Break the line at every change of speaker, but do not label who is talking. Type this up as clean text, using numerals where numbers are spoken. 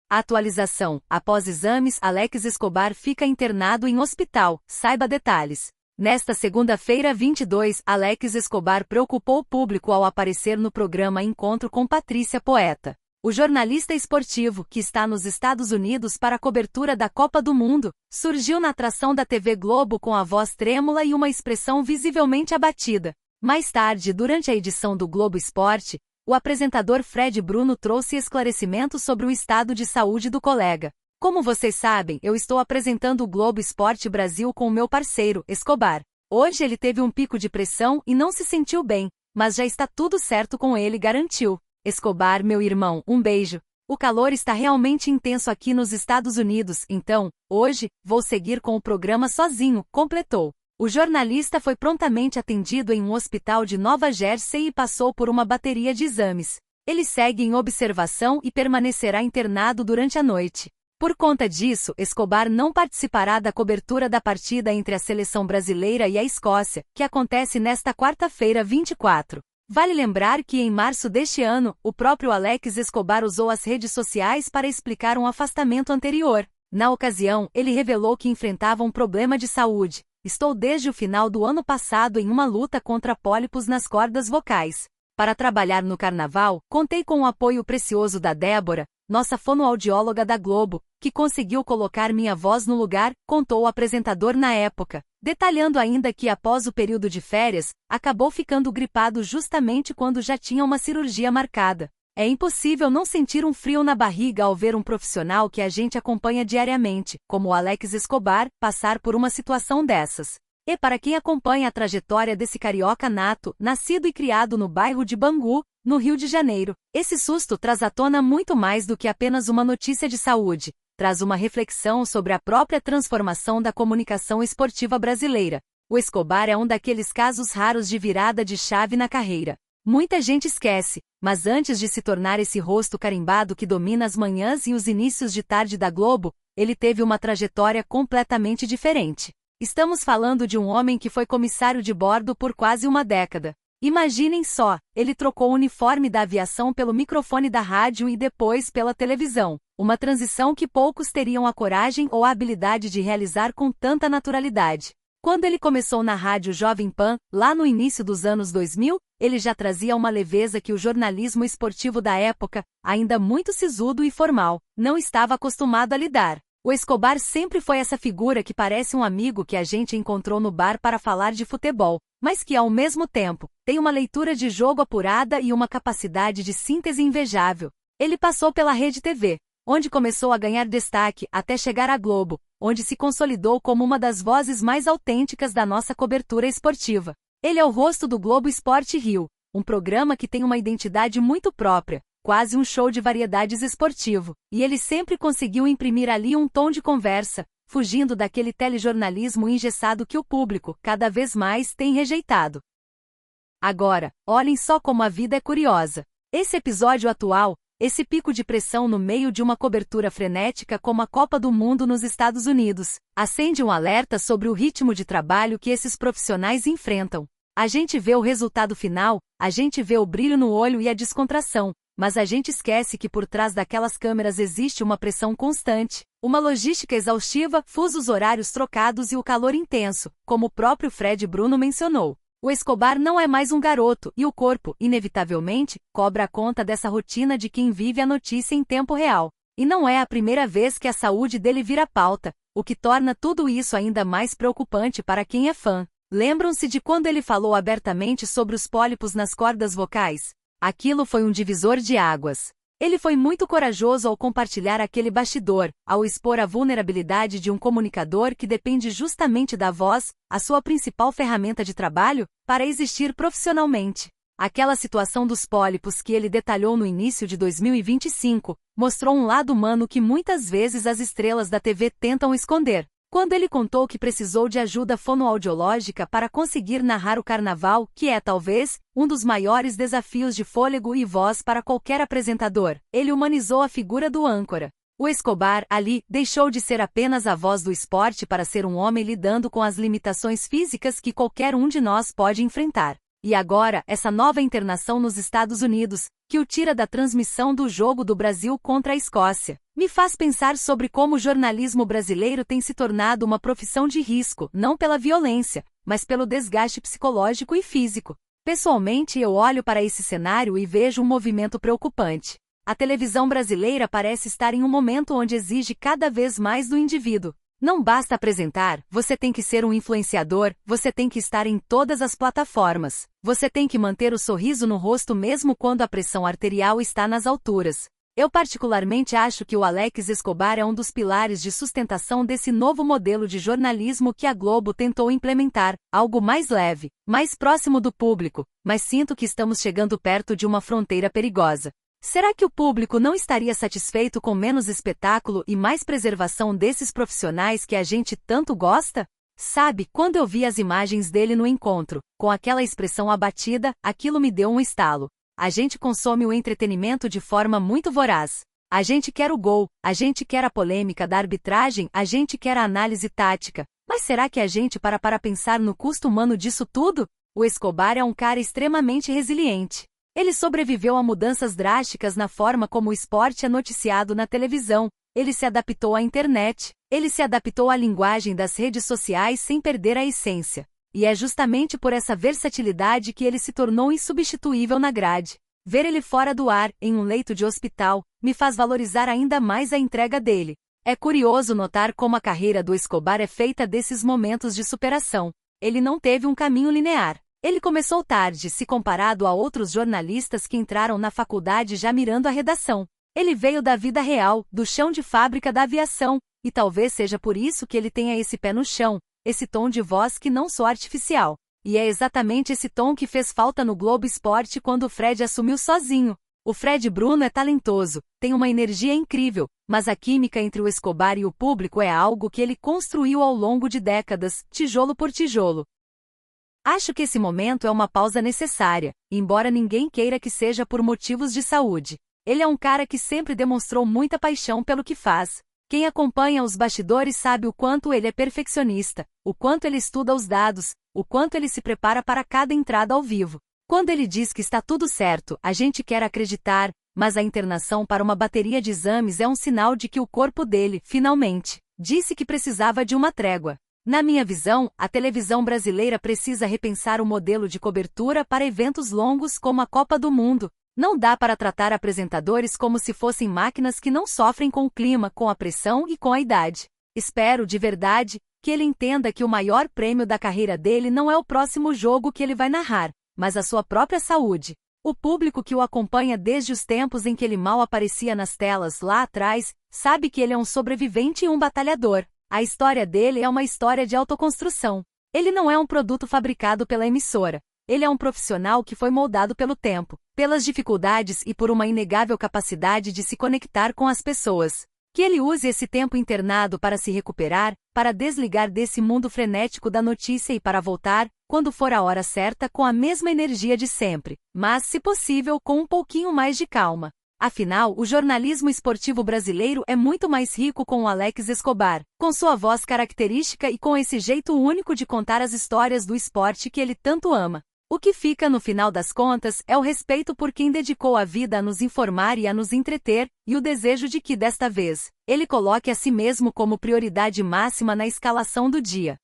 Atualização: após exames, Alex Escobar fica internado em hospital. Saiba detalhes. Nesta segunda-feira, 22, Alex Escobar preocupou o público ao aparecer no programa Encontro com Patrícia Poeta. O jornalista esportivo, que está nos Estados Unidos para a cobertura da Copa do Mundo, surgiu na atração da TV Globo com a voz trêmula e uma expressão visivelmente abatida. Mais tarde, durante a edição do Globo Esporte, o apresentador Fred Bruno trouxe esclarecimentos sobre o estado de saúde do colega. Como vocês sabem, eu estou apresentando o Globo Esporte Brasil com o meu parceiro, Escobar. Hoje ele teve um pico de pressão e não se sentiu bem, mas já está tudo certo com ele, garantiu. Escobar, meu irmão, um beijo. O calor está realmente intenso aqui nos Estados Unidos, então, hoje, vou seguir com o programa sozinho, completou. O jornalista foi prontamente atendido em um hospital de Nova Jersey e passou por uma bateria de exames. Ele segue em observação e permanecerá internado durante a noite. Por conta disso, Escobar não participará da cobertura da partida entre a seleção brasileira e a Escócia, que acontece nesta quarta-feira, 24. Vale lembrar que em março deste ano, o próprio Alex Escobar usou as redes sociais para explicar um afastamento anterior. Na ocasião, ele revelou que enfrentava um problema de saúde. Estou desde o final do ano passado em uma luta contra pólipos nas cordas vocais. Para trabalhar no carnaval, contei com o apoio precioso da Débora, nossa fonoaudióloga da Globo, que conseguiu colocar minha voz no lugar, contou o apresentador na época, detalhando ainda que após o período de férias, acabou ficando gripado justamente quando já tinha uma cirurgia marcada. É impossível não sentir um frio na barriga ao ver um profissional que a gente acompanha diariamente, como o Alex Escobar, passar por uma situação dessas. E para quem acompanha a trajetória desse carioca nato, nascido e criado no bairro de Bangu, no Rio de Janeiro, esse susto traz à tona muito mais do que apenas uma notícia de saúde. Traz uma reflexão sobre a própria transformação da comunicação esportiva brasileira. O Escobar é um daqueles casos raros de virada de chave na carreira. Muita gente esquece, mas antes de se tornar esse rosto carimbado que domina as manhãs e os inícios de tarde da Globo, ele teve uma trajetória completamente diferente. Estamos falando de um homem que foi comissário de bordo por quase uma década. Imaginem só, ele trocou o uniforme da aviação pelo microfone da rádio e depois pela televisão. Uma transição que poucos teriam a coragem ou a habilidade de realizar com tanta naturalidade. Quando ele começou na rádio Jovem Pan, lá no início dos anos 2000, ele já trazia uma leveza que o jornalismo esportivo da época, ainda muito sisudo e formal, não estava acostumado a lidar. O Escobar sempre foi essa figura que parece um amigo que a gente encontrou no bar para falar de futebol, mas que ao mesmo tempo, tem uma leitura de jogo apurada e uma capacidade de síntese invejável. Ele passou pela Rede TV, onde começou a ganhar destaque até chegar à Globo, onde se consolidou como uma das vozes mais autênticas da nossa cobertura esportiva. Ele é o rosto do Globo Esporte Rio, um programa que tem uma identidade muito própria, quase um show de variedades esportivo, e ele sempre conseguiu imprimir ali um tom de conversa, fugindo daquele telejornalismo engessado que o público, cada vez mais, tem rejeitado. Agora, olhem só como a vida é curiosa. Esse episódio atual, esse pico de pressão no meio de uma cobertura frenética como a Copa do Mundo nos Estados Unidos, acende um alerta sobre o ritmo de trabalho que esses profissionais enfrentam. A gente vê o resultado final, a gente vê o brilho no olho e a descontração, mas a gente esquece que por trás daquelas câmeras existe uma pressão constante, uma logística exaustiva, fusos horários trocados e o calor intenso, como o próprio Fred Bruno mencionou. O Escobar não é mais um garoto, e o corpo, inevitavelmente, cobra a conta dessa rotina de quem vive a notícia em tempo real. E não é a primeira vez que a saúde dele vira pauta, o que torna tudo isso ainda mais preocupante para quem é fã. Lembram-se de quando ele falou abertamente sobre os pólipos nas cordas vocais? Aquilo foi um divisor de águas. Ele foi muito corajoso ao compartilhar aquele bastidor, ao expor a vulnerabilidade de um comunicador que depende justamente da voz, a sua principal ferramenta de trabalho, para existir profissionalmente. Aquela situação dos pólipos que ele detalhou no início de 2025, mostrou um lado humano que muitas vezes as estrelas da TV tentam esconder. Quando ele contou que precisou de ajuda fonoaudiológica para conseguir narrar o carnaval, que é talvez um dos maiores desafios de fôlego e voz para qualquer apresentador, ele humanizou a figura do âncora. O Escobar, ali, deixou de ser apenas a voz do esporte para ser um homem lidando com as limitações físicas que qualquer um de nós pode enfrentar. E agora, essa nova internação nos Estados Unidos, que o tira da transmissão do jogo do Brasil contra a Escócia, me faz pensar sobre como o jornalismo brasileiro tem se tornado uma profissão de risco, não pela violência, mas pelo desgaste psicológico e físico. Pessoalmente, eu olho para esse cenário e vejo um movimento preocupante. A televisão brasileira parece estar em um momento onde exige cada vez mais do indivíduo. Não basta apresentar, você tem que ser um influenciador, você tem que estar em todas as plataformas. Você tem que manter o sorriso no rosto mesmo quando a pressão arterial está nas alturas. Eu particularmente acho que o Alex Escobar é um dos pilares de sustentação desse novo modelo de jornalismo que a Globo tentou implementar, algo mais leve, mais próximo do público, mas sinto que estamos chegando perto de uma fronteira perigosa. Será que o público não estaria satisfeito com menos espetáculo e mais preservação desses profissionais que a gente tanto gosta? Sabe, quando eu vi as imagens dele no encontro, com aquela expressão abatida, aquilo me deu um estalo. A gente consome o entretenimento de forma muito voraz. A gente quer o gol, a gente quer a polêmica da arbitragem, a gente quer a análise tática. Mas será que a gente para pensar no custo humano disso tudo? O Escobar é um cara extremamente resiliente. Ele sobreviveu a mudanças drásticas na forma como o esporte é noticiado na televisão. Ele se adaptou à internet. Ele se adaptou à linguagem das redes sociais sem perder a essência. E é justamente por essa versatilidade que ele se tornou insubstituível na grade. Ver ele fora do ar, em um leito de hospital, me faz valorizar ainda mais a entrega dele. É curioso notar como a carreira do Escobar é feita desses momentos de superação. Ele não teve um caminho linear. Ele começou tarde, se comparado a outros jornalistas que entraram na faculdade já mirando a redação. Ele veio da vida real, do chão de fábrica da aviação, e talvez seja por isso que ele tenha esse pé no chão, esse tom de voz que não soa artificial. E é exatamente esse tom que fez falta no Globo Esporte quando o Fred assumiu sozinho. O Fred Bruno é talentoso, tem uma energia incrível, mas a química entre o Escobar e o público é algo que ele construiu ao longo de décadas, tijolo por tijolo. Acho que esse momento é uma pausa necessária, embora ninguém queira que seja por motivos de saúde. Ele é um cara que sempre demonstrou muita paixão pelo que faz. Quem acompanha os bastidores sabe o quanto ele é perfeccionista, o quanto ele estuda os dados, o quanto ele se prepara para cada entrada ao vivo. Quando ele diz que está tudo certo, a gente quer acreditar, mas a internação para uma bateria de exames é um sinal de que o corpo dele, finalmente, disse que precisava de uma trégua. Na minha visão, a televisão brasileira precisa repensar o modelo de cobertura para eventos longos como a Copa do Mundo. Não dá para tratar apresentadores como se fossem máquinas que não sofrem com o clima, com a pressão e com a idade. Espero, de verdade, que ele entenda que o maior prêmio da carreira dele não é o próximo jogo que ele vai narrar, mas a sua própria saúde. O público que o acompanha desde os tempos em que ele mal aparecia nas telas lá atrás, sabe que ele é um sobrevivente e um batalhador. A história dele é uma história de autoconstrução. Ele não é um produto fabricado pela emissora. Ele é um profissional que foi moldado pelo tempo, pelas dificuldades e por uma inegável capacidade de se conectar com as pessoas. Que ele use esse tempo internado para se recuperar, para desligar desse mundo frenético da notícia e para voltar, quando for a hora certa, com a mesma energia de sempre, mas, se possível, com um pouquinho mais de calma. Afinal, o jornalismo esportivo brasileiro é muito mais rico com o Alex Escobar, com sua voz característica e com esse jeito único de contar as histórias do esporte que ele tanto ama. O que fica no final das contas é o respeito por quem dedicou a vida a nos informar e a nos entreter, e o desejo de que, desta vez, ele coloque a si mesmo como prioridade máxima na escalação do dia.